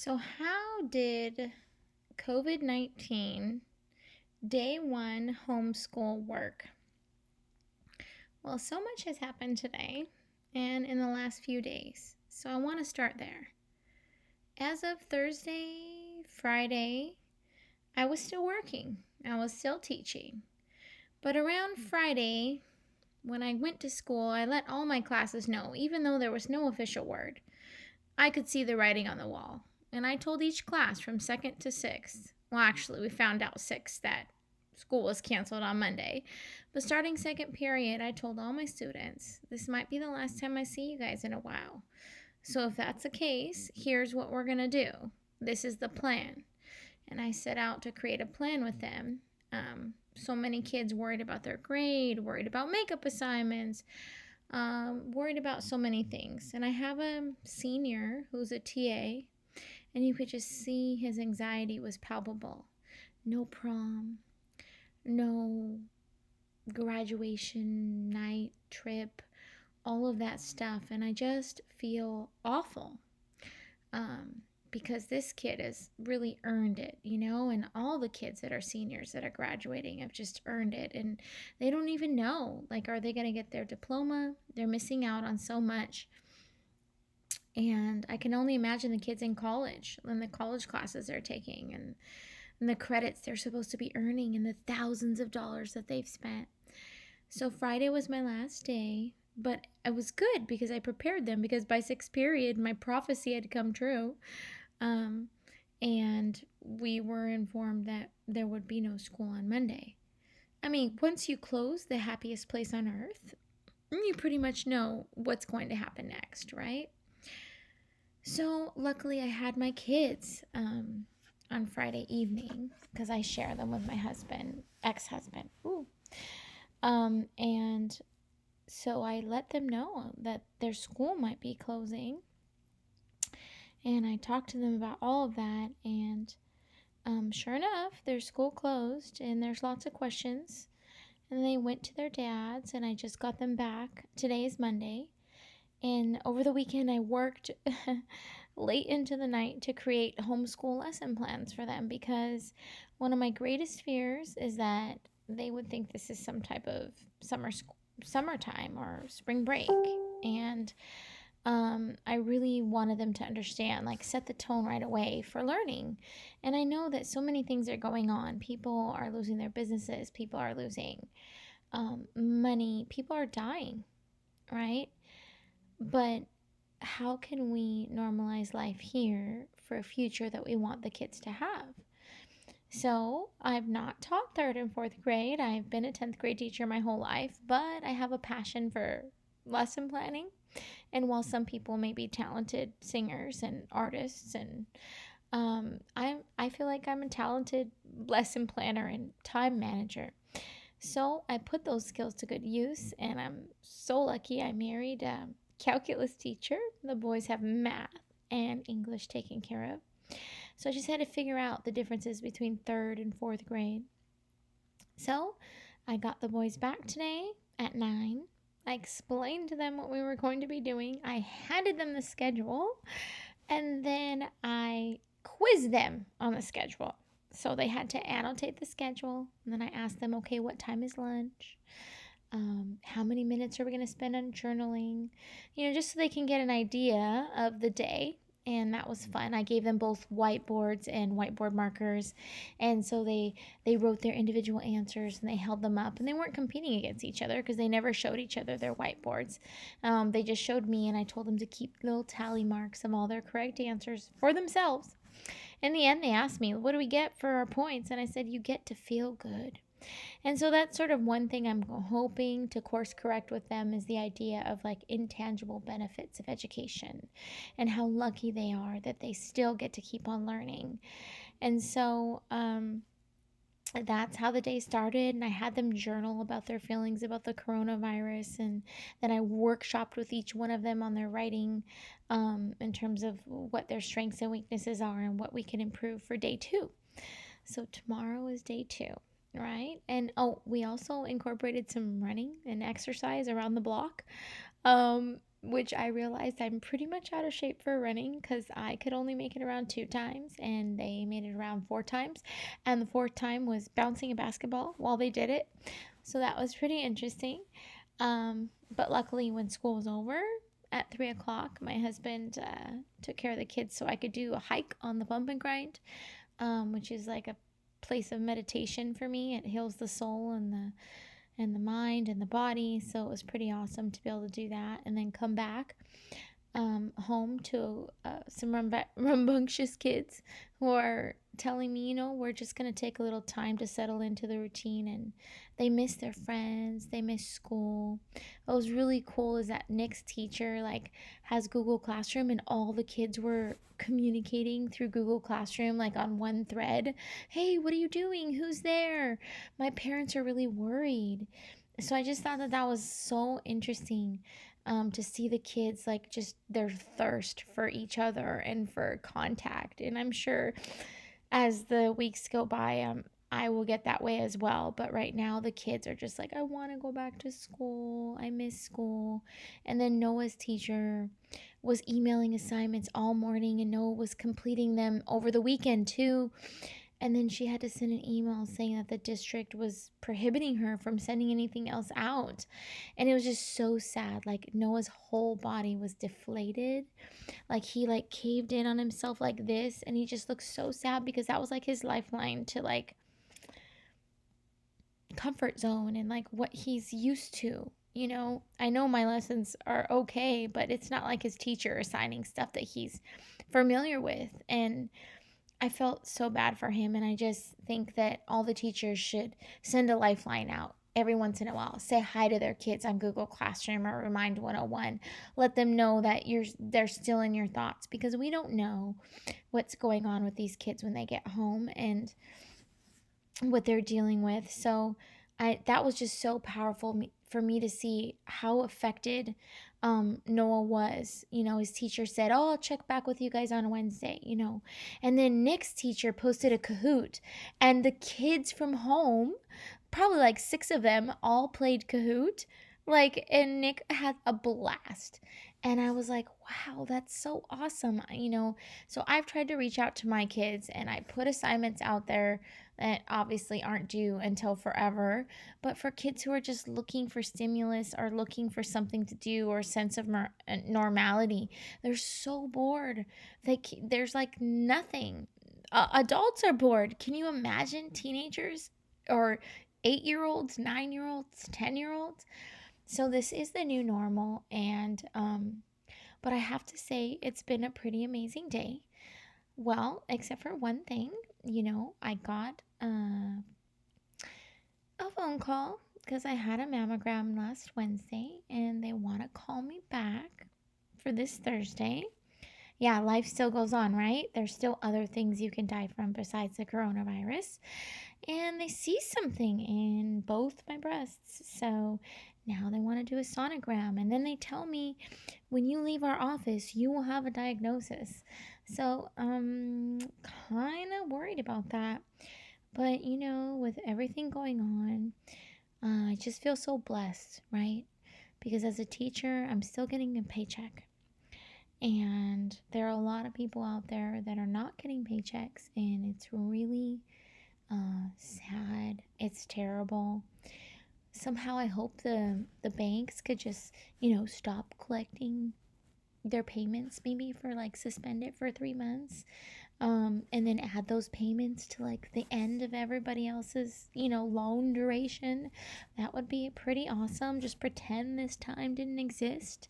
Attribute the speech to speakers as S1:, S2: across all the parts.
S1: So, how did COVID-19 day one homeschool work? Well, so much has happened today and in the last few days. So, I want to start there. As of Thursday, Friday, I was still working, I was still teaching. But around Friday, when I went to school, I let all my classes know, even though there was no official word. I could see the writing on the wall. And I told each class from second to sixth, well, actually, we found out sixth that school was canceled on Monday. But starting second period, I told all my students, this might be the last time I see you guys in a while. So if that's the case, here's what we're going to do. This is the plan. And I set out to create a plan with them. So many kids worried about their grade, worried about makeup assignments, worried about so many things. And I have a senior who's a TA, and you could just see his anxiety was palpable. No prom, no graduation night trip, all of that stuff. And I just feel awful because this kid has really earned it, and all the kids that are seniors that are graduating have just earned it. And they don't even know, like, are they going to get their diploma? They're missing out on so much. And I can only imagine the kids in college and the college classes they're taking and the credits they're supposed to be earning and the thousands of dollars that they've spent. So Friday was my last day, but it was good because I prepared them, because by sixth period, my prophecy had come true. And we were informed that there would be no school on Monday. I mean, once you close the happiest place on earth, you pretty much know what's going to happen next, right? So luckily I had my kids on Friday evening, because I share them with my husband, ex-husband. Ooh. And so I let them know that their school might be closing. And I talked to them about all of that. And sure enough, their school closed and there's lots of questions. And they went to their dads, and I just got them back. Today is Monday. And over the weekend, I worked late into the night to create homeschool lesson plans for them, because one of my greatest fears is that they would think this is some type of summertime or spring break. And I really wanted them to understand, like, set the tone right away for learning. And I know that so many things are going on. People are losing their businesses. People are losing money. People are dying, right? But how can we normalize life here for a future that we want the kids to have? So I've not taught third and fourth grade. I've been a 10th grade teacher my whole life, but I have a passion for lesson planning. And while some people may be talented singers and artists, and I feel like I'm a talented lesson planner and time manager. So I put those skills to good use, and I'm so lucky I married a calculus teacher. The boys have math and English taken care of. So I just had to figure out the differences between third and fourth grade. So I got the boys back today at 9. I explained to them what we were going to be doing. I handed them the schedule, and then I quizzed them on the schedule. So they had to annotate the schedule, and then I asked them, okay, what time is lunch? How many minutes are we going to spend on journaling? Just so they can get an idea of the day. And that was fun. I gave them both whiteboards and whiteboard markers. And so they wrote their individual answers, and they held them up. And they weren't competing against each other, because they never showed each other their whiteboards. They just showed me, and I told them to keep little tally marks of all their correct answers for themselves. In the end, they asked me, what do we get for our points? And I said, you get to feel good. And so that's sort of one thing I'm hoping to course correct with them, is the idea of, like, intangible benefits of education and how lucky they are that they still get to keep on learning. And so that's how the day started. And I had them journal about their feelings about the coronavirus. And then I workshopped with each one of them on their writing in terms of what their strengths and weaknesses are and what we can improve for day 2. So tomorrow is day 2. Right? And we also incorporated some running and exercise around the block. which I realized I'm pretty much out of shape for running because I could only make it around 2 times and they made it around 4 times. And the fourth time was bouncing a basketball while they did it. So that was pretty interesting. But luckily, when school was over at 3 o'clock, my husband took care of the kids so I could do a hike on the bump and grind, which is like a place of meditation for me. It heals the soul and the mind and the body. So it was pretty awesome to be able to do that and then come back home to some rambunctious kids who are telling me, we're just going to take a little time to settle into the routine. And they miss their friends, they miss school. What was really cool is that Nick's teacher has Google Classroom, and all the kids were communicating through Google Classroom on one thread. Hey, what are you doing? Who's there? My parents are really worried. So I just thought that that was so interesting, to see the kids just their thirst for each other and for contact. And I'm sure as the weeks go by, I will get that way as well. But right now, the kids are just I want to go back to school. I miss school. And then Noah's teacher was emailing assignments all morning, and Noah was completing them over the weekend too. And then she had to send an email saying that the district was prohibiting her from sending anything else out. And it was just so sad. Noah's whole body was deflated. He caved in on himself like this, and he just looked so sad because that was his lifeline to comfort zone and what he's used to. I know my lessons are okay, but it's not like his teacher assigning stuff that he's familiar with. And I felt so bad for him, and I just think that all the teachers should send a lifeline out every once in a while. Say hi to their kids on Google Classroom or Remind 101. Let them know that they're still in your thoughts, because we don't know what's going on with these kids when they get home and what they're dealing with. So that was just so powerful for me to see how affected Noah was. His teacher said, "Oh, I'll check back with you guys on Wednesday," And then Nick's teacher posted a Kahoot, and the kids from home, probably 6 of them, all played Kahoot. And Nick had a blast. And I was like, wow, that's so awesome. So I've tried to reach out to my kids, and I put assignments out there that obviously aren't due until forever. But for kids who are just looking for stimulus or looking for something to do or a sense of normality, they're so bored. There's nothing. Adults are bored. Can you imagine teenagers or 8-year-olds, 9-year-olds, 10-year-olds? So this is the new normal, and but I have to say it's been a pretty amazing day. Well, except for one thing, I got a phone call because I had a mammogram last Wednesday, and they want to call me back for this Thursday. Yeah, life still goes on, right? There's still other things you can die from besides the coronavirus. And they see something in both my breasts. So now they want to do a sonogram. And then they tell me, when you leave our office, you will have a diagnosis. So I'm kind of worried about that. But, with everything going on, I just feel so blessed, right? Because as a teacher, I'm still getting a paycheck. And there are a lot of people out there that are not getting paychecks, and it's really sad. It's terrible. Somehow I hope the banks could just, stop collecting their payments, maybe for suspend it for 3 months, and then add those payments to the end of everybody else's, loan duration. That would be pretty awesome. Just pretend this time didn't exist,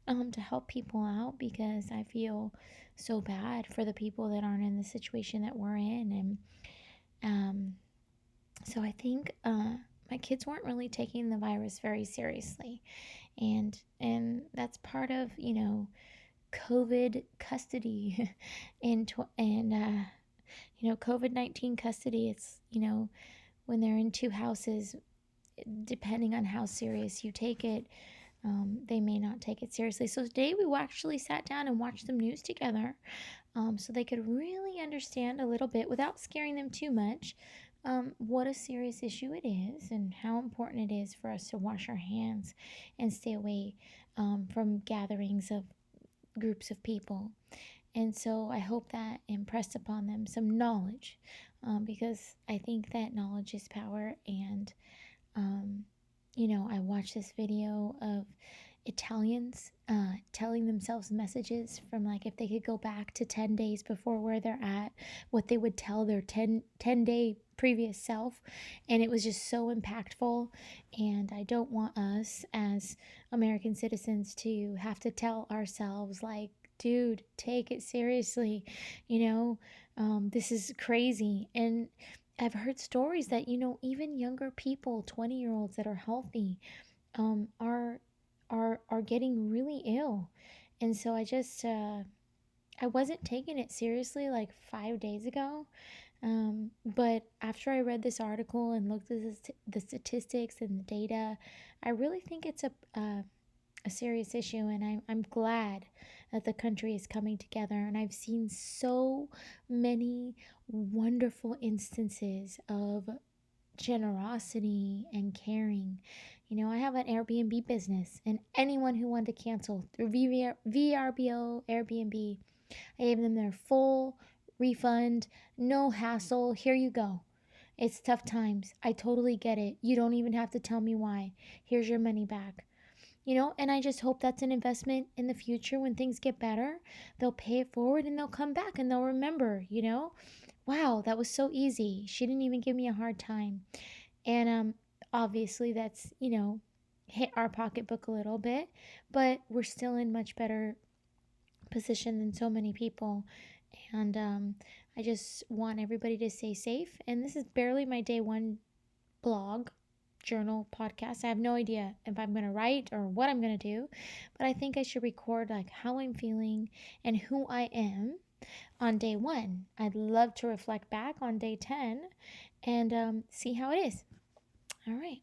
S1: to help people out, because I feel so bad for the people that aren't in the situation that we're in. And so I think my kids weren't really taking the virus very seriously, and that's part of COVID custody, and COVID-19 custody. It's when they're in two houses, depending on how serious you take it, they may not take it seriously. So today we actually sat down and watched the news together, so they could really understand a little bit without scaring them too much, what a serious issue it is and how important it is for us to wash our hands and stay away from gatherings of groups of people. And so I hope that impressed upon them some knowledge, because I think that knowledge is power. And um, I watched this video of Italians telling themselves messages from, like, if they could go back to 10 days before where they're at, what they would tell their 10-day previous self. And it was just so impactful. And I don't want us as American citizens to have to tell ourselves, like, dude, take it seriously. This is crazy. And I've heard stories that, even younger people, 20-year-olds that are healthy, um, are are getting really ill. And so I wasn't taking it seriously like 5 days ago. But after I read this article and looked at the statistics and the data, I really think it's a serious issue. And I'm glad that the country is coming together. And I've seen so many wonderful instances of generosity and caring. I have an Airbnb business, and anyone who wanted to cancel through VRBO, Airbnb, I gave them their full refund, no hassle. Here you go. It's tough times. I totally get it. You don't even have to tell me why. Here's your money back. And I just hope that's an investment in the future. When things get better, they'll pay it forward and they'll come back and they'll remember, wow, that was so easy. She didn't even give me a hard time. And obviously that's, hit our pocketbook a little bit, but we're still in much better position than so many people. And I just want everybody to stay safe. And this is barely my day one blog, journal, podcast. I have no idea if I'm going to write or what I'm going to do, but I think I should record like how I'm feeling and who I am on day one. I'd love to reflect back on day 10 and see how it is. All right.